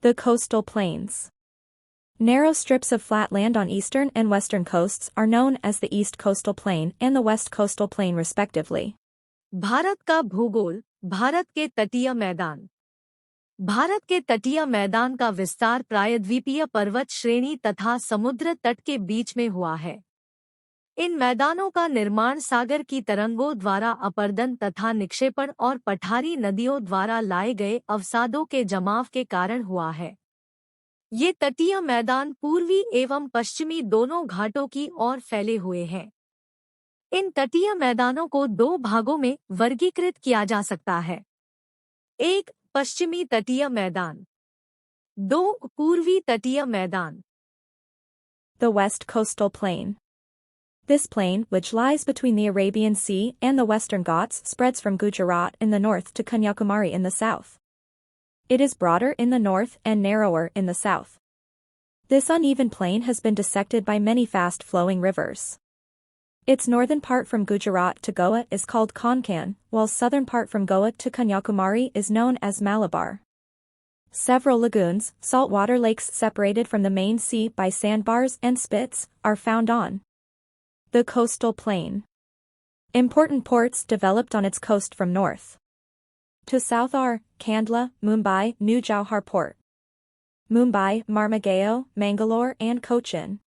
The coastal plains. Narrow strips of flat land on eastern and western coasts are known as the East Coastal Plain and the West Coastal Plain respectively. Bharat का भूगोल। भारत के तटीय मैदान। भारत के तटीय मैदान का विस्तार प्रायद्वीपीय पर्वत श्रेणी तथा समुद्र तट के बीच में हुआ है। इन मैदानों का निर्माण सागर की तरंगों द्वारा अपर्दन तथा निक्षेपण और पठारी नदियों द्वारा लाए गए अवसादों के जमाव के कारण हुआ है। ये तटीय मैदान पूर्वी एवं पश्चिमी दोनों घाटों की ओर फैले हुए हैं। इन तटीय मैदानों को दो भागों में वर्गीकृत किया जा सकता है। 1. पश्चिमी तटीय मैदान। 2. पूर्वी तटीय मैदान। The West Coastal Plain. This plain, which lies between the Arabian Sea and the Western Ghats, spreads from Gujarat in the north to Kanyakumari in the south. It is broader in the north and narrower in the south. This uneven plain has been dissected by many fast-flowing rivers. Its northern part from Gujarat to Goa is called Konkan, while southern part from Goa to Kanyakumari is known as Malabar. Several lagoons, saltwater lakes separated from the main sea by sandbars and spits, are found on the coastal plain. Important ports developed on its coast from north to south are Kandla, Mumbai, New Jauhar Port, Mumbai, Marmagao, Mangalore and Cochin.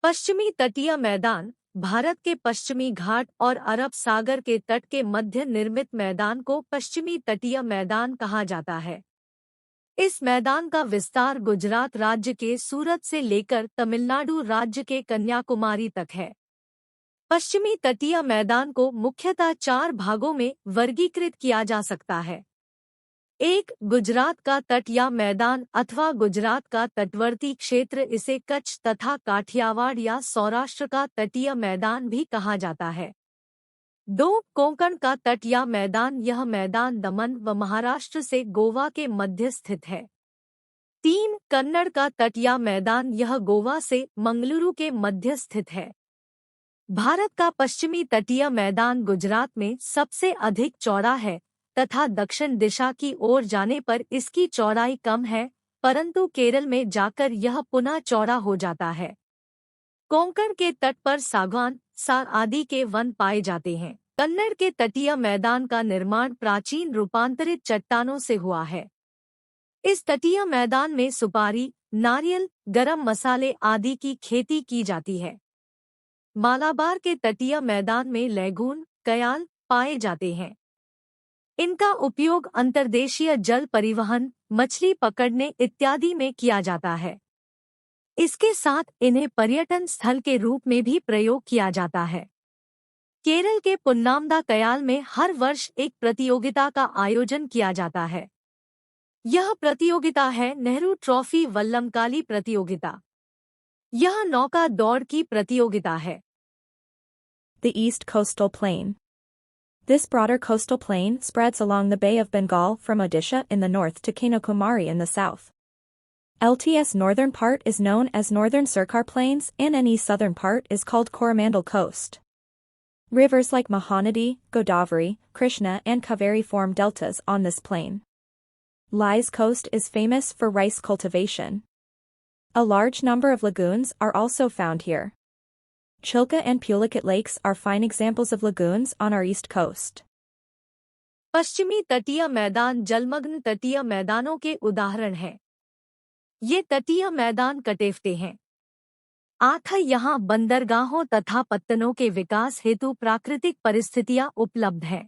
पश्चिमी तटीय मैदान भारत के पश्चिमी घाट और अरब सागर के तट के मध्य निर्मित मैदान को पश्चिमी तटीय मैदान कहा जाता है। इस मैदान का विस्तार गुजरात राज्य के सूरत से लेकर तमिलनाडु राज्य के कन्याकुमारी तक है। पश्चिमी तटीय मैदान को मुख्यतः 4 भागों में वर्गीकृत किया जा सकता है। 1. गुजरात का तट या मैदान अथवा गुजरात का तटवर्ती क्षेत्र, इसे कच्छ तथा काठियावाड़ या सौराष्ट्र का तटीय मैदान भी कहा जाता है। 2. कोंकण का तट या मैदान, यह मैदान दमन व महाराष्ट्र से गोवा के मध्य स्थित है। 3. कन्नड़ का तट या मैदान, यह गोवा से मंगलुरु के मध्य स्थित है। भारत का पश्चिमी तटीय मैदान गुजरात में सबसे अधिक चौड़ा है तथा दक्षिण दिशा की ओर जाने पर इसकी चौड़ाई कम है, परंतु केरल में जाकर यह पुनः चौड़ा हो जाता है। कोंकण के तट पर सागवान, सार आदि के वन पाए जाते हैं। कन्नड़ के तटीय मैदान का निर्माण प्राचीन रूपांतरित चट्टानों से हुआ है। इस तटीय मैदान में सुपारी, नारियल, गरम मसाले आदि की खेती की जाती है। मालाबार के तटीय मैदान में लैगून, कयाल पाए जाते हैं। इनका उपयोग अंतर्देशीय जल परिवहन, मछली पकड़ने इत्यादि में किया जाता है। इसके साथ इन्हें पर्यटन स्थल के रूप में भी प्रयोग किया जाता है। केरल के पुन्नामदा कयाल में हर वर्ष एक प्रतियोगिता का आयोजन किया जाता है। यह प्रतियोगिता है नेहरू ट्रॉफी वल्लमकाली प्रतियोगिता। यह नौका दौड़ की प्रतियोगिता है। The East Coastal Plain. This broader coastal plain spreads along the Bay of Bengal from Odisha in the north to Kanyakumari in the south. LT's northern part is known as Northern Sircar Plains and any southern part is called Coromandel Coast. Rivers like Mahanadi, Godavari, Krishna and Kaveri form deltas on this plain. Lai's coast is famous for rice cultivation. A large number of lagoons are also found here. Chilka and Pulicat lakes are fine examples of lagoons on our east coast. पश्चिमी तटीय मैदान जलमग्न तटीय मैदानों के उदाहरण हैं। ये तटीय मैदान कटेफते हैं। यहाँ बंदरगाहों तथा पत्तनों के विकास हेतु प्राकृतिक परिस्थितियां उपलब्ध हैं।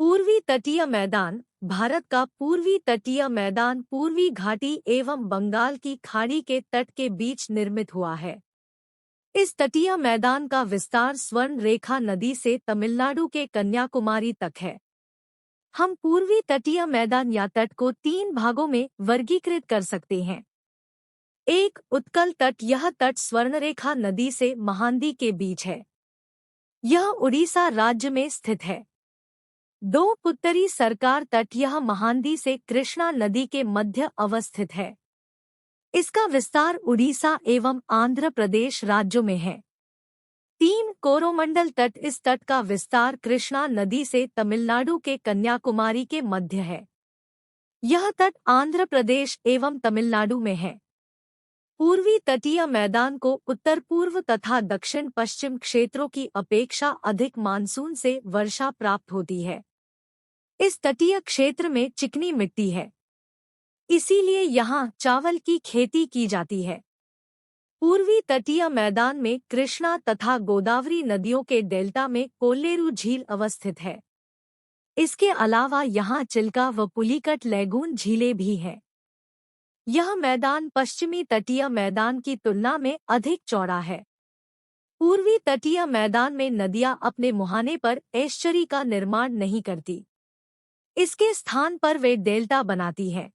पूर्वी तटीय मैदान भारत का पूर्वी तटीय मैदान पूर्वी घाटी एवं बंगाल की खाड़ी के तट के बीच निर्मित हुआ है। इस तटीय मैदान का विस्तार स्वर्ण रेखा नदी से तमिलनाडु के कन्याकुमारी तक है। हम पूर्वी तटीय मैदान या तट को 3 भागों में वर्गीकृत कर सकते हैं। 1. उत्कल तट, यह तट स्वर्णरेखा नदी से महानदी के बीच है। यह उड़ीसा राज्य में स्थित है। 2. उत्तरी सरकार तट, यह महानदी से कृष्णा नदी के मध्य अवस्थित है। इसका विस्तार उड़ीसा एवं आंध्र प्रदेश राज्यों में है। 3. कोरोमंडल तट, इस तट का विस्तार कृष्णा नदी से तमिलनाडु के कन्याकुमारी के मध्य है। यह तट आंध्र प्रदेश एवं तमिलनाडु में है। पूर्वी तटीय मैदान को उत्तर पूर्व तथा दक्षिण पश्चिम क्षेत्रों की अपेक्षा अधिक मानसून से वर्षा प्राप्त होती है। इस तटीय क्षेत्र में चिकनी मिट्टी है, इसीलिए यहाँ चावल की खेती की जाती है। पूर्वी तटीय मैदान में कृष्णा तथा गोदावरी नदियों के डेल्टा में कोल्लेरू झील अवस्थित है। इसके अलावा यहाँ चिल्का व पुलिकट लैगून झीलें भी हैं। यह मैदान पश्चिमी तटीय मैदान की तुलना में अधिक चौड़ा है। पूर्वी तटीय मैदान में नदियां अपने मुहाने पर एस्चरी का निर्माण नहीं करती। इसके स्थान पर वे डेल्टा बनाती हैं।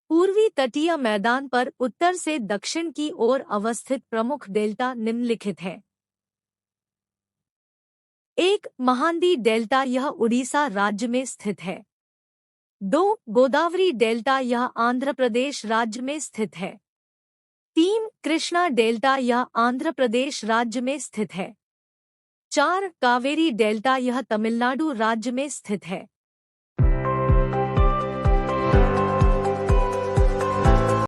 पूर्वी तटीय मैदान पर उत्तर से दक्षिण की ओर अवस्थित प्रमुख डेल्टा निम्नलिखित हैं। 1. महानदी डेल्टा, यह उड़ीसा राज्य में स्थित है। 2. गोदावरी डेल्टा, यह आंध्र प्रदेश राज्य में स्थित है। 3. कृष्णा डेल्टा, यह आंध्र प्रदेश राज्य में स्थित है। 4. कावेरी डेल्टा, यह तमिलनाडु राज्य में स्थित है।